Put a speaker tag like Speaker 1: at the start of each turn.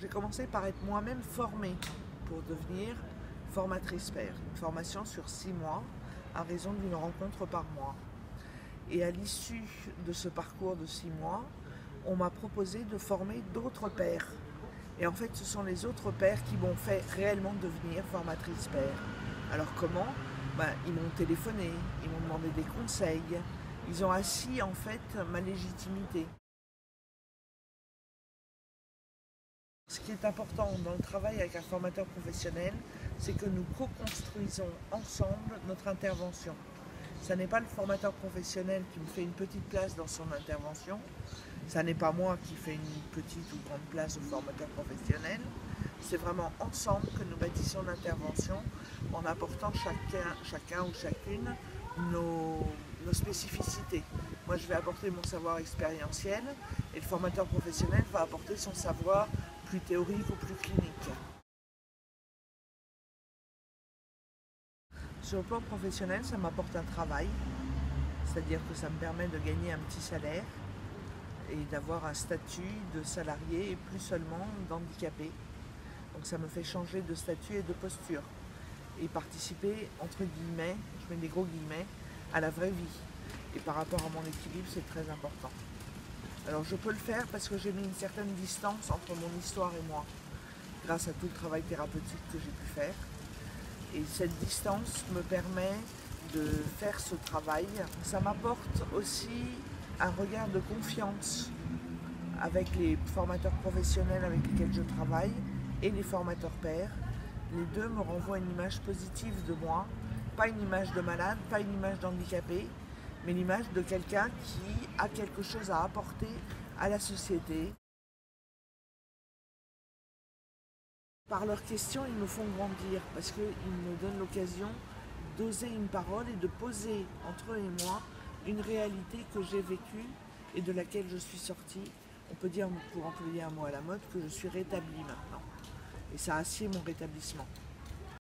Speaker 1: J'ai commencé par être moi-même formée pour devenir formatrice pair. Une formation sur 6 mois à raison d'une rencontre par mois. Et à l'issue de ce parcours de 6 mois, on m'a proposé de former d'autres pairs. Et en fait, ce sont les autres pairs qui m'ont fait réellement devenir formatrice pair. Alors comment ? Ils m'ont téléphoné, ils m'ont demandé des conseils, ils ont assis en fait ma légitimité. Ce qui est important dans le travail avec un formateur professionnel, c'est que nous co-construisons ensemble notre intervention. Ce n'est pas le formateur professionnel qui me fait une petite place dans son intervention, ce n'est pas moi qui fais une petite ou grande place au formateur professionnel, c'est vraiment ensemble que nous bâtissons l'intervention en apportant chacun ou chacune nos spécificités. Moi je vais apporter mon savoir expérientiel et le formateur professionnel va apporter son savoir plus théorique ou plus clinique. Sur le plan professionnel, ça m'apporte un travail, c'est-à-dire que ça me permet de gagner un petit salaire et d'avoir un statut de salarié et plus seulement d'handicapé. Donc ça me fait changer de statut et de posture et participer, entre guillemets, je mets des gros guillemets, à la vraie vie. Et par rapport à mon équilibre, c'est très important. Alors je peux le faire parce que j'ai mis une certaine distance entre mon histoire et moi, grâce à tout le travail thérapeutique que j'ai pu faire. Et cette distance me permet de faire ce travail. Ça m'apporte aussi un regard de confiance avec les formateurs professionnels avec lesquels je travaille et les formateurs pairs. Les deux me renvoient une image positive de moi, pas une image de malade, pas une image d'handicapé, mais l'image de quelqu'un qui a quelque chose à apporter à la société. Par leurs questions, ils me font grandir parce qu'ils me donnent l'occasion d'oser une parole et de poser entre eux et moi une réalité que j'ai vécue et de laquelle je suis sortie. On peut dire, pour employer un mot à la mode, que je suis rétablie maintenant. Et ça assied mon rétablissement.